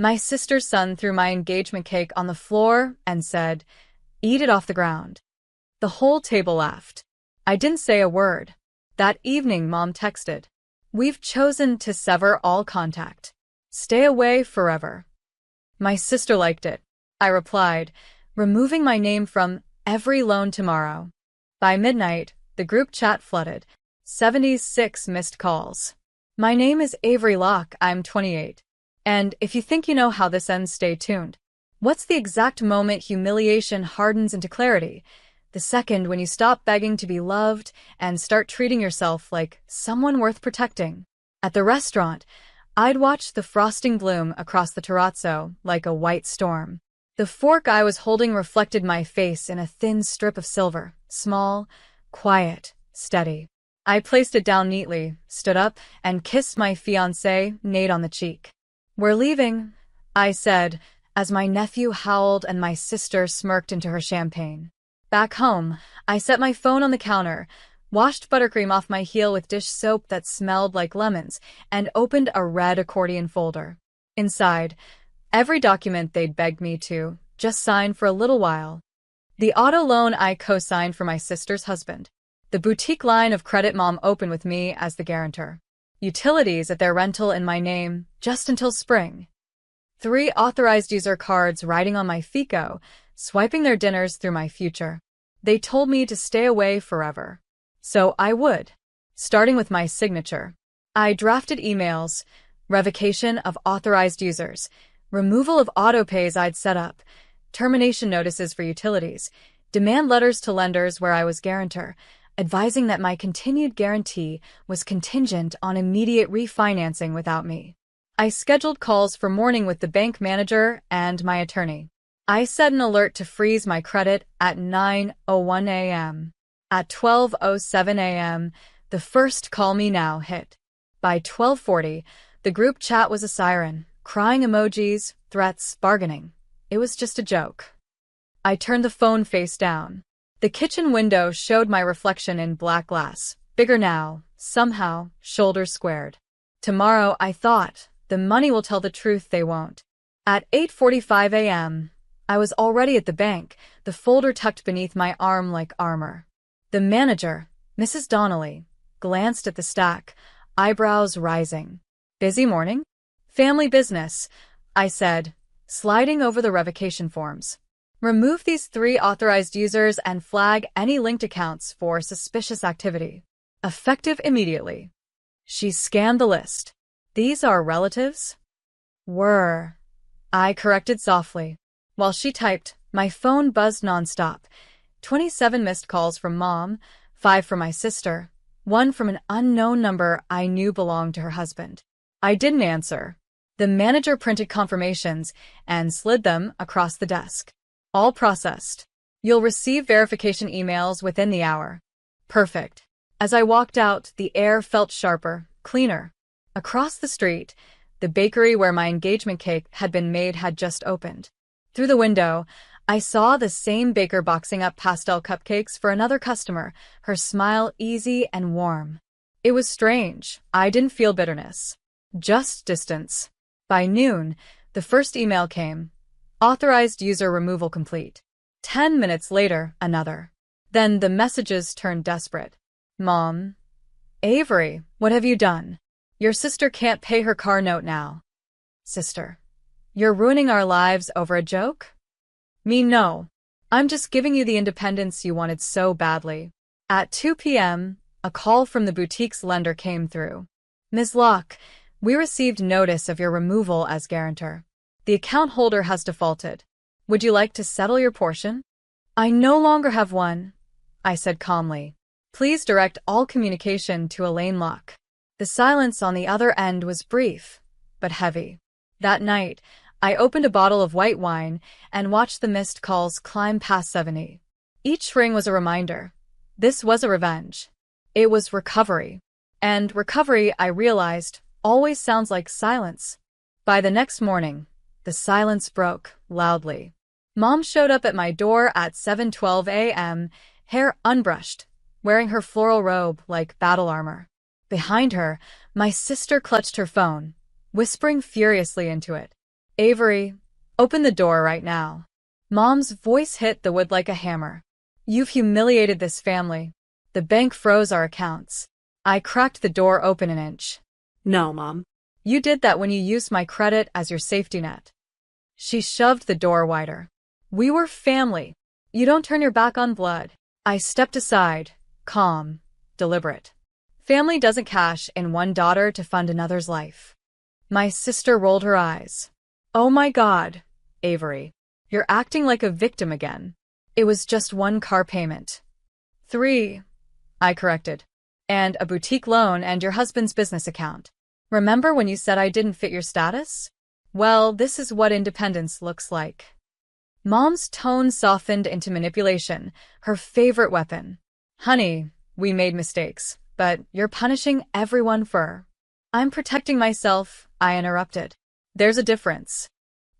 My sister's son threw my engagement cake on the floor and said, "Eat it off the ground." The whole table laughed. I didn't say a word. That evening, Mom texted, "We've chosen to sever all contact. Stay away forever." My sister liked it. I replied, removing my name from every loan tomorrow. By midnight, the group chat flooded. 76 missed calls. My name is Avery Locke, I'm 28. And if you think you know how this ends, stay tuned. What's the exact moment humiliation hardens into clarity? The second when you stop begging to be loved and start treating yourself like someone worth protecting. At the restaurant, I'd watched the frosting bloom across the terrazzo like a white storm. The fork I was holding reflected my face in a thin strip of silver, small, quiet, steady. I placed it down neatly, stood up, and kissed my fiancé, Nate, on the cheek. "We're leaving," I said, as my nephew howled and my sister smirked into her champagne. Back home, I set my phone on the counter, washed buttercream off my heel with dish soap that smelled like lemons, and opened a red accordion folder. Inside, every document they'd begged me to just sign for a little while. The auto loan I co-signed for my sister's husband. The boutique line of credit Mom opened with me as the guarantor. Utilities at their rental in my name, just until spring. 3 authorized user cards riding on my FICO, swiping their dinners through my future. They told me to stay away forever. So I would. Starting with my signature. I drafted emails, revocation of authorized users, removal of autopays I'd set up, termination notices for utilities, demand letters to lenders where I was guarantor, advising that my continued guarantee was contingent on immediate refinancing without me. I scheduled calls for morning with the bank manager and my attorney. I set an alert to freeze my credit at 9:01 a.m. At 12:07 a.m., the first "call me now" hit. By 12:40, the group chat was a siren, crying emojis, threats, bargaining. It was just a joke. I turned the phone face down. The kitchen window showed my reflection in black glass, bigger now, somehow, shoulders squared. Tomorrow, I thought, the money will tell the truth, they won't. At 8:45 a.m., I was already at the bank, the folder tucked beneath my arm like armor. The manager, Mrs. Donnelly, glanced at the stack, eyebrows rising. "Busy morning?" "Family business," I said, sliding over the revocation forms. "Remove these 3 authorized users and flag any linked accounts for suspicious activity. Effective immediately." She scanned the list. "These are relatives?" "Were," I corrected softly. While she typed, my phone buzzed nonstop. 27 missed calls from Mom, 5 from my sister, 1 from an unknown number I knew belonged to her husband. I didn't answer. The manager printed confirmations and slid them across the desk. "All processed. You'll receive verification emails within the hour." Perfect. As I walked out, the air felt sharper, cleaner. Across the street, the bakery where my engagement cake had been made had just opened. Through the window, I saw the same baker boxing up pastel cupcakes for another customer, her smile easy and warm. It was strange. I didn't feel bitterness. Just distance. By noon, the first email came. Authorized user removal complete. 10 minutes later, another. Then the messages turned desperate. "Mom. Avery, what have you done? Your sister can't pay her car note now." "Sister. You're ruining our lives over a joke?" "Me, no. I'm just giving you the independence you wanted so badly." At 2 p.m., a call from the boutique's lender came through. "Ms. Locke, we received notice of your removal as guarantor. The account holder has defaulted. Would you like to settle your portion?" "I no longer have one," I said calmly. "Please direct all communication to Elaine Locke." The silence on the other end was brief, but heavy. That night, I opened a bottle of white wine and watched the missed calls climb past 70. Each ring was a reminder. This was a revenge. It was recovery. And recovery, I realized, always sounds like silence. By the next morning, the silence broke, loudly. Mom showed up at my door at 7:12 a.m., hair unbrushed, wearing her floral robe like battle armor. Behind her, my sister clutched her phone, whispering furiously into it. Avery, open the door right now. Mom's voice hit the wood like a hammer. You've humiliated this family. The bank froze our accounts. I cracked the door open an inch. No, Mom. You did that when you used my credit as your safety net. She shoved the door wider. We were family. You don't turn your back on blood. I stepped aside, calm, deliberate. Family doesn't cash in one daughter to fund another's life. My sister rolled her eyes. Oh my God, Avery. You're acting like a victim again. It was just one car payment. 3, I corrected. And a boutique loan and your husband's business account. Remember when you said I didn't fit your status? Well, this is what independence looks like. Mom's tone softened into manipulation, her favorite weapon. Honey, we made mistakes, but you're punishing everyone for. I'm protecting myself, I interrupted. There's a difference.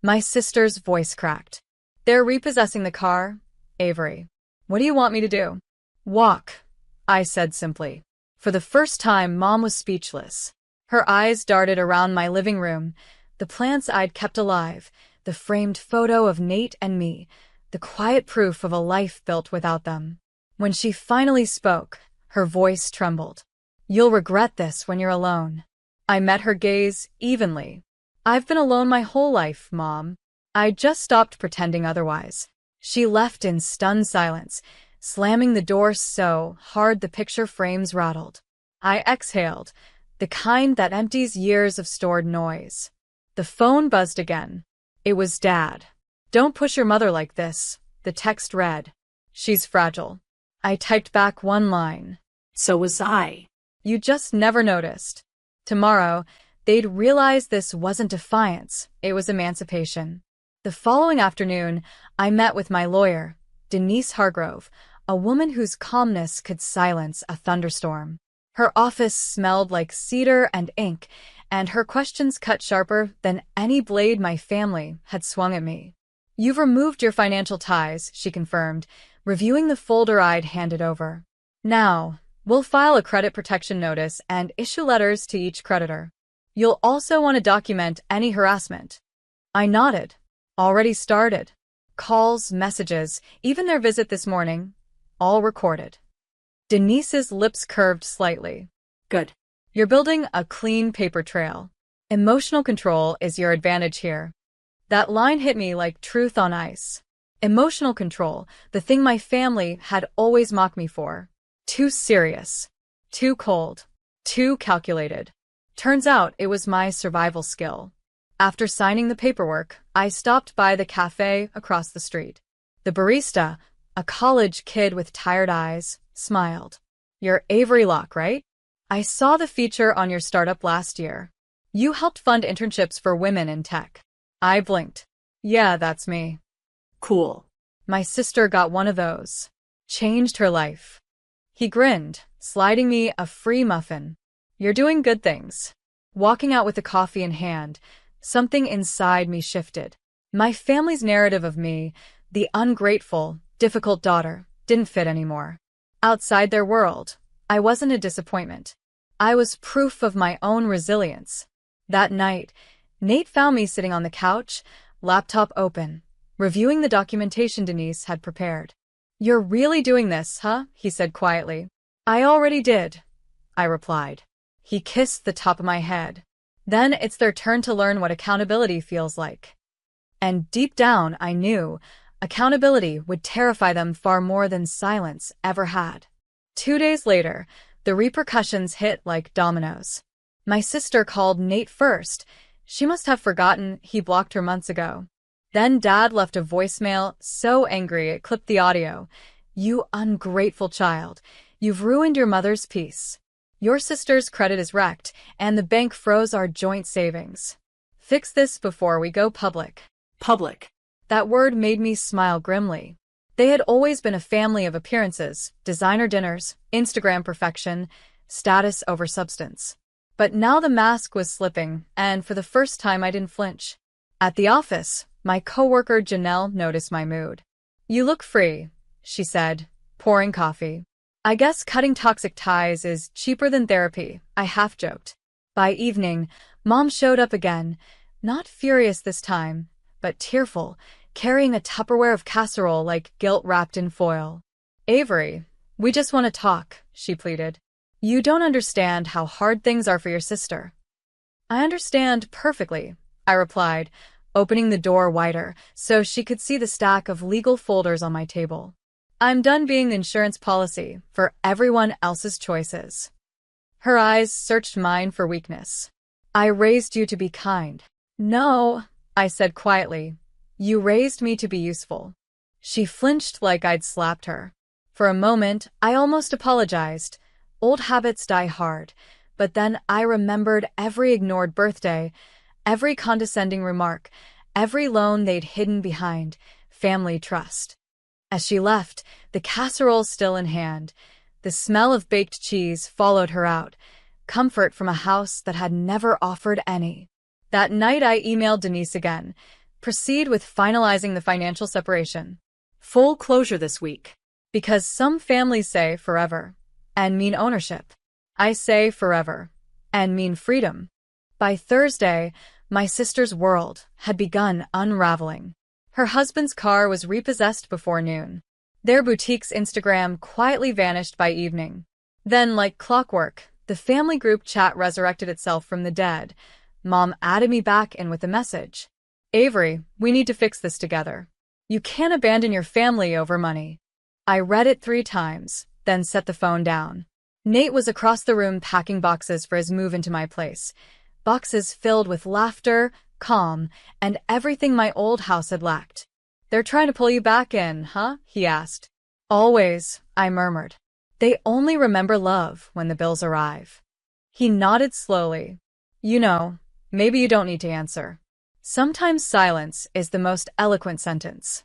My sister's voice cracked. They're repossessing the car, Avery. What do you want me to do? Walk, I said simply. For the first time, Mom was speechless. Her eyes darted around my living room, the plants I'd kept alive, the framed photo of Nate and me, the quiet proof of a life built without them. When she finally spoke, her voice trembled. You'll regret this when you're alone. I met her gaze evenly. I've been alone my whole life, Mom. I just stopped pretending otherwise. She left in stunned silence, slamming the door so hard the picture frames rattled. I exhaled, the kind that empties years of stored noise. The phone buzzed again. It was Dad. Don't push your mother like this, the text read. She's fragile. I typed back one line. So was I. You just never noticed. Tomorrow, they'd realize this wasn't defiance, it was emancipation. The following afternoon, I met with my lawyer, Denise Hargrove, a woman whose calmness could silence a thunderstorm. Her office smelled like cedar and ink, and her questions cut sharper than any blade my family had swung at me. You've removed your financial ties, she confirmed, reviewing the folder I'd handed over. Now, we'll file a credit protection notice and issue letters to each creditor. You'll also want to document any harassment. I nodded. Already started. Calls, messages, even their visit this morning, all recorded. Denise's lips curved slightly. Good. You're building a clean paper trail. Emotional control is your advantage here. That line hit me like truth on ice. Emotional control, the thing my family had always mocked me for. Too serious. Too cold. Too calculated. Turns out it was my survival skill. After signing the paperwork, I stopped by the cafe across the street. The barista, a college kid with tired eyes, smiled. You're Avery Locke, right? I saw the feature on your startup last year. You helped fund internships for women in tech. I blinked. Yeah, that's me. Cool. My sister got one of those. Changed her life. He grinned, sliding me a free muffin. You're doing good things. Walking out with the coffee in hand, something inside me shifted. My family's narrative of me, the ungrateful, difficult daughter, didn't fit anymore. Outside their world, I wasn't a disappointment. I was proof of my own resilience. That night, Nate found me sitting on the couch, laptop open, reviewing the documentation Denise had prepared. You're really doing this, huh? He said quietly. I already did, I replied. He kissed the top of my head. Then it's their turn to learn what accountability feels like. And deep down, I knew accountability would terrify them far more than silence ever had. 2 days later, the repercussions hit like dominoes. My sister called Nate first. She must have forgotten he blocked her months ago. Then Dad left a voicemail so angry it clipped the audio. You ungrateful child. You've ruined your mother's peace. Your sister's credit is wrecked, and the bank froze our joint savings. Fix this before we go public. Public. That word made me smile grimly. They had always been a family of appearances, designer dinners, Instagram perfection, status over substance. But now the mask was slipping, and for the first time I didn't flinch. At the office, my coworker Janelle noticed my mood. You look free, she said, pouring coffee. I guess cutting toxic ties is cheaper than therapy, I half-joked. By evening, Mom showed up again, Not furious this time, but tearful, carrying a Tupperware of casserole like guilt wrapped in foil. Avery, we just want to talk, she pleaded. You don't understand how hard things are for your sister. I understand perfectly, I replied, opening the door wider so she could see the stack of legal folders on my table. I'm done being the insurance policy for everyone else's choices. Her eyes searched mine for weakness. I raised you to be kind. No, I said quietly. You raised me to be useful. She flinched like I'd slapped her. For a moment, I almost apologized. Old habits die hard, but then I remembered every ignored birthday, every condescending remark, every loan they'd hidden behind family trust. As she left, the casserole still in hand, the smell of baked cheese followed her out, comfort from a house that had never offered any. That night I emailed Denise again. Proceed with finalizing the financial separation. Full closure this week. Because some families say forever and mean ownership. I say forever and mean freedom. By Thursday, my sister's world had begun unraveling. Her husband's car was repossessed before noon. Their boutique's Instagram quietly vanished by evening. Then, like clockwork, the family group chat resurrected itself from the dead. Mom added me back in with a message. Avery, we need to fix this together. You can't abandon your family over money. I read it 3 times, then set the phone down. Nate was across the room packing boxes for his move into my place. Boxes filled with laughter, calm, and everything my old house had lacked. They're trying to pull you back in, huh? He asked. Always, I murmured. They only remember love when the bills arrive. He nodded slowly. You know, maybe you don't need to answer. Sometimes silence is the most eloquent sentence.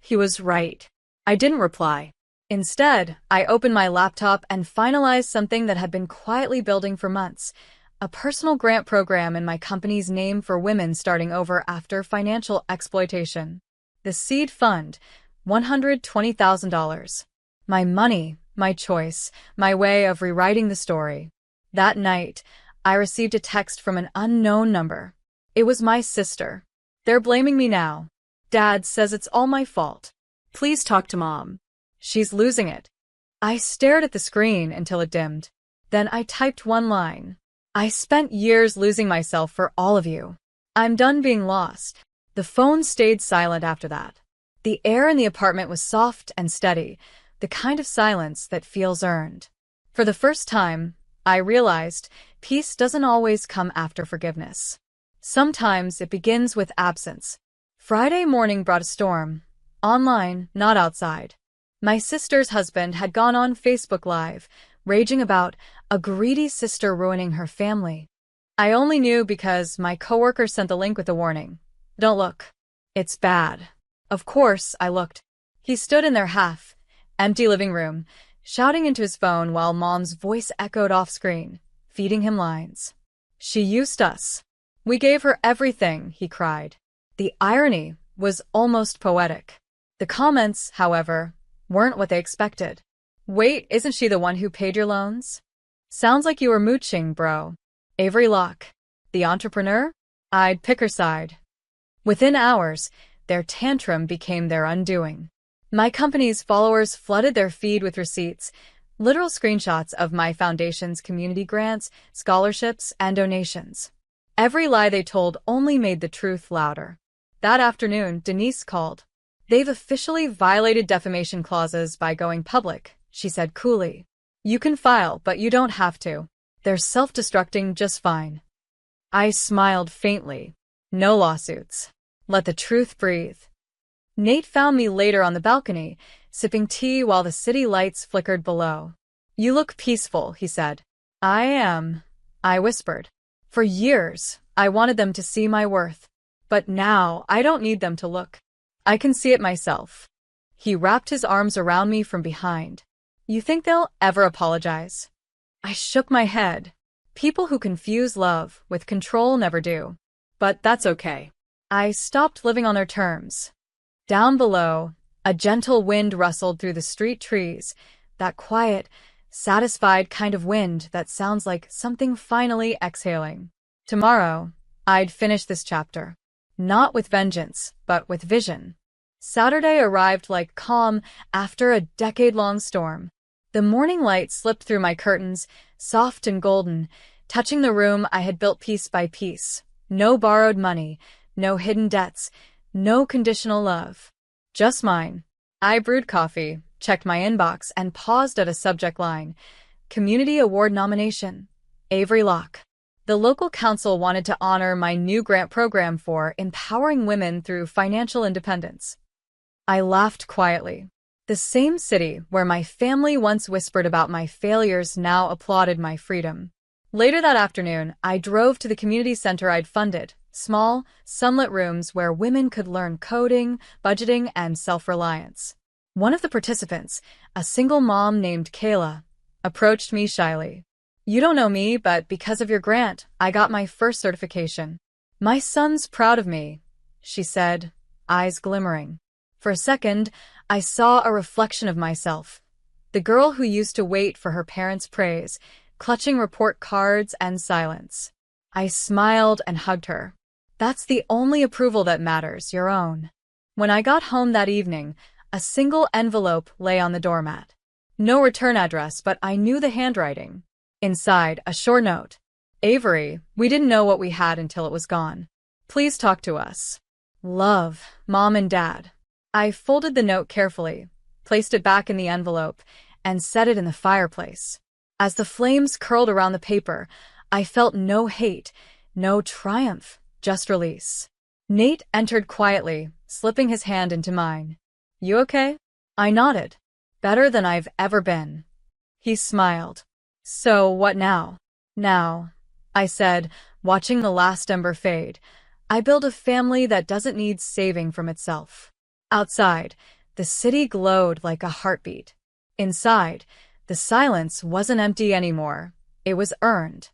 He was right. I didn't reply. Instead, I opened my laptop and finalized something that had been quietly building for months. A personal grant program in my company's name for women starting over after financial exploitation. The seed fund, $120,000. My money, my choice, my way of rewriting the story. That night, I received a text from an unknown number. It was my sister. They're blaming me now. Dad says it's all my fault. Please talk to Mom. She's losing it. I stared at the screen until it dimmed. Then I typed one line. I spent years losing myself for all of you. I'm done being lost. The phone stayed silent after that. The air in the apartment was soft and steady, the kind of silence that feels earned. For the first time, I realized peace doesn't always come after forgiveness. Sometimes it begins with absence. Friday morning brought a storm. Online, not outside. My sister's husband had gone on Facebook Live, raging about a greedy sister ruining her family. I only knew because my coworker sent the link with a warning. Don't look. It's bad. Of course, I looked. He stood in their half-empty living room, shouting into his phone while Mom's voice echoed off-screen, feeding him lines. She used us. We gave her everything, he cried. The irony was almost poetic. The comments, however, weren't what they expected. Wait, isn't she the one who paid your loans? Sounds like you were mooching, bro. Avery Locke, the entrepreneur? I'd pick her side. Within hours, their tantrum became their undoing. My company's followers flooded their feed with receipts, literal screenshots of my foundation's community grants, scholarships, and donations. Every lie they told only made the truth louder. That afternoon, Denise called. They've officially violated defamation clauses by going public, she said coolly. You can file, but you don't have to. They're self-destructing just fine. I smiled faintly. No lawsuits. Let the truth breathe. Nate found me later on the balcony, sipping tea while the city lights flickered below. You look peaceful, he said. I am, I whispered. For years, I wanted them to see my worth. But now, I don't need them to look. I can see it myself. He wrapped his arms around me from behind. You think they'll ever apologize? I shook my head. People who confuse love with control never do. But that's okay. I stopped living on their terms. Down below, a gentle wind rustled through the street trees, that quiet, satisfied kind of wind that sounds like something finally exhaling. Tomorrow, I'd finish this chapter. Not with vengeance, but with vision. Saturday arrived like calm after a decade-long storm. The morning light slipped through my curtains, soft and golden, touching the room I had built piece by piece. No borrowed money, no hidden debts, no conditional love. Just mine. I brewed coffee, checked my inbox, and paused at a subject line. Community Award nomination. Avery Locke. The local council wanted to honor my new grant program for empowering women through financial independence. I laughed quietly. The same city where my family once whispered about my failures now applauded my freedom. Later that afternoon, I drove to the community center I'd funded, small, sunlit rooms where women could learn coding, budgeting, and self-reliance. One of the participants, a single mom named Kayla, approached me shyly. "You don't know me, but because of your grant, I got my first certification. My son's proud of me," she said, eyes glimmering. For a second, I saw a reflection of myself. The girl who used to wait for her parents' praise, clutching report cards and silence. I smiled and hugged her. That's the only approval that matters, your own. When I got home that evening, a single envelope lay on the doormat. No return address, but I knew the handwriting. Inside, a short note. "Avery, we didn't know what we had until it was gone. Please talk to us. Love, Mom and Dad." I folded the note carefully, placed it back in the envelope, and set it in the fireplace. As the flames curled around the paper, I felt no hate, no triumph, just release. Nate entered quietly, slipping his hand into mine. "You okay?" I nodded. "Better than I've ever been." He smiled. "So what now?" "Now," I said, watching the last ember fade, "I build a family that doesn't need saving from itself." Outside, the city glowed like a heartbeat. Inside, the silence wasn't empty anymore. It was earned.